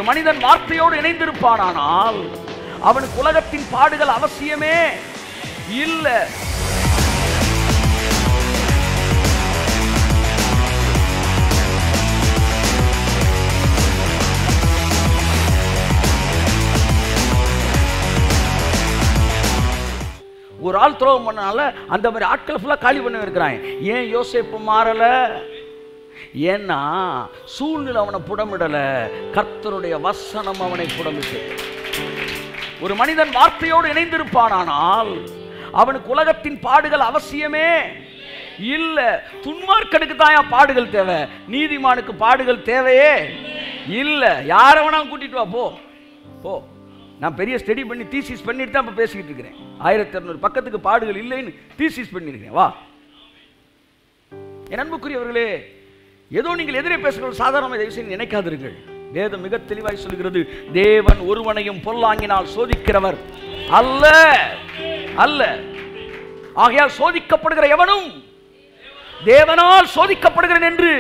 ஒரு மனிதன் வார்த்தையோடு இணைந்திருப்பானால் அவனுக்கு உலகத்தின் பாடுகள் அவசியமே இல்லை. ஒரு ஆள் துரோகம் பண்ணனால அந்த மாதிரி ஆட்கள் ஃபுல்லா காலி பண்ண இருக்கிறாங்க. ஏன் யோசேப்பு மாறல? ஏன்னா சூழ்நிலை அவனை புடமிடல, கர்த்தருடைய வசனம் அவனை புடமிட்டு. ஒரு மனிதன் வார்த்தையோடு இணைந்திருப்பானால் அவனுக்கு உலகத்தின் பாடுகள் அவசியமே இல்லை. துன்மார்க்கனுக்கு தான் பாடுகள் தேவை, நீதிமானுக்கு பாடுகள் தேவையே இல்லை. யாரை வேணாலும் கூட்டிட்டு வா, போ போ. நான் பெரிய ஸ்டடி பண்ணி தீசிஸ் பண்ணிட்டு தான் இப்போ பேசிக்கிட்டு இருக்கிறேன். 1200 பக்கத்துக்கு பாடுகள் இல்லைன்னு தீசிஸ் பண்ணியிருக்கேன். வா என் அன்புக்குரியவர்களே, ஏதோ நீங்கள் எதிரே பேசுகிற சாதாரண தயவு செய்து நினைக்காதீர்கள். வேதம் மிக தெளிவாய் சொல்கிறது, தேவன் ஒருவனையும் பொல்லாங்கினால் சோதிக்கிறவர் அல்ல அல்ல. ஆகையால் சோதிக்கப்படுகிற எவனும் தேவனால் சோதிக்கப்படுகிறேன் என்று.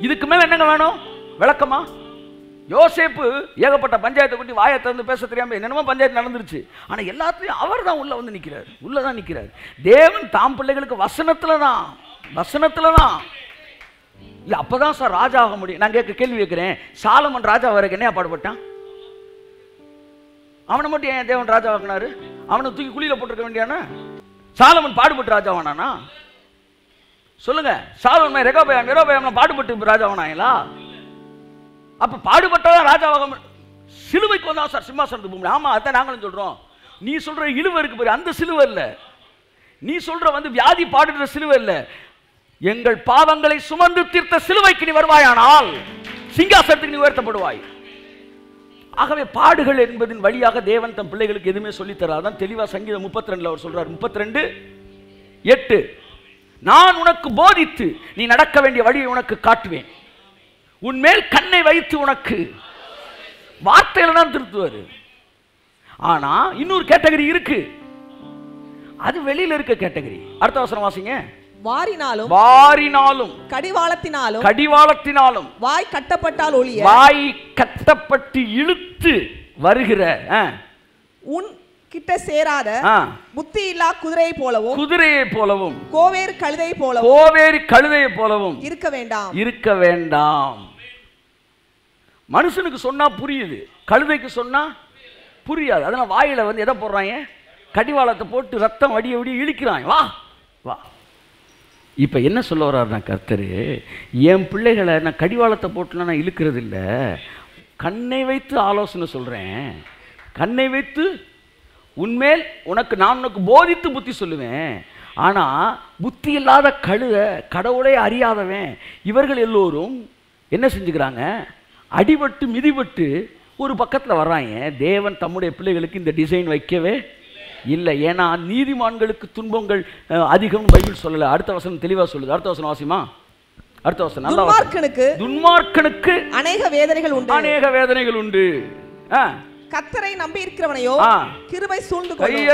இதுக்கு மேல என்னங்க வேணும்? விளக்கமா? யோசேப்பு ஏகப்பட்ட பஞ்சாயத்தை கூட்டி வாயை திறந்து பேச தெரியாம என்னென்னமோ பஞ்சாயத்து நடந்துருச்சு. ஆனா எல்லாத்தையும் அவர் தான் உள்ள வந்து நிற்கிறார், உள்ளதான் நிற்கிறார். தேவன் தாம் பிள்ளைகளுக்கு வசனத்துல தான் இல்ல. அப்பதான் சார் ராஜா ஆக முடியும். நான் கேள்வி கேட்கிறேன், சாலமன் ராஜா வரைக்கும் என்ன பாடுபட்டான்? அவனை மட்டும் ஏன் தேவன் ராஜா ஆக்கினாரு? அவனை தூக்கி குழியில போட்டிருக்க வேண்டியானா? சாலமன் பாடுபட்டு ராஜா ஆனானா? சொல்லுங்க. சாலமன் ரெகோபயாம் பாடுபட்டு ராஜா ஆனாங்களா? அப்ப பாடுபட்டதான் ராஜாவாக. சிலுவைக்கு வந்தா சார் சிம்மாசனத்துக்கு போக. ஆமா, அதான் நாங்களும் சொல்றோம். நீ சொல்ற இழுவை இருக்கு பாரு, அந்த சிலுவை இல்ல. நீ சொல்ற வியாதி பாடுற சிலுவை இல்ல. எங்கள் பாவங்களை சுமந்து தீர்த்த சிலுவைக்கு நீ வருவாயானால் சிங்காசனத்துக்கு நீ உயர்த்தப்படுவாய். ஆகவே பாடுகள் என்பதின் வழியாக தேவன் தம் பிள்ளைகளுக்கு எதுவுமே சொல்லி தராதான். தெளிவா சங்கீதம் 32 அவர் சொல்றார், 32:8, நான் உனக்கு போதித்து நீ நடக்க வேண்டிய வழியை உனக்கு காட்டுவேன், உன்மேல் கண்ணை வைத்து உனக்கு வார்த்தையில தான் திருத்துவாரு. ஆனா இன்னொரு கேட்டகரி இருக்கு, அது வெளியில இருக்க கேட்டகரி. அடுத்த வசனம் வாசிங்க. வாரினாலும் கடிவாளத்தினாலும் வாய் கட்டப்பட்டால் ஒழிய, வாய் கட்டப்பட்டு இழுத்து வருகிற உன் கிட்ட சேராத புத்தி இல்லா குதிரையை போலவும் கோவேறு கழுதை போலவும் இருக்க வேண்டாம். மனுஷனுக்கு சொன்னா புரியுது, கழுதைக்கு சொன்னா புரியாது. அதனால வாயில எதை போடுறாங்க? கடிவாளத்தை போட்டு ரத்தம் வடிய இழுக்கிறாங்க. வா வா. இப்ப என்ன சொல்ல வர்றாருன்னா கர்த்தரு, என் பிள்ளைகளை நான் கடிவாளத்தை போட்டுலாம் நான் இழுக்கிறது இல்லை, கண்ணை வைத்து ஆலோசனை சொல்றேன். கண்ணை வைத்து உன்மேல் நான் உனக்கு போதித்து புத்தி சொல்லுவேன். ஆனா புத்தி இல்லாத கடவுளை அறியாதவன் இவர்கள் எல்லோரும் என்ன செஞ்சுக்கிறாங்க? அடிபட்டு மிதிபட்டு ஒரு பக்கத்தில் வர்றாங்க. தேவன் தம்முடைய பிள்ளைகளுக்கு இந்த டிசைன் வைக்கவே இல்லை. ஏன்னா நீதிமான்களுக்கு துன்பங்கள் அதிகம் பைபிள் சொல்லல. அடுத்த வசனம் தெளிவா சொல்லுது. அடுத்த வசனம் வாசிமா. அடுத்த வசனம் நல்லா. துன்மார்க்கனுக்கு அநேக வேதனைகள் உண்டு. கர்த்தரை நம்பி இருக்கிறவனையோ கிருபை சூழ்ந்து கொள்ளும்.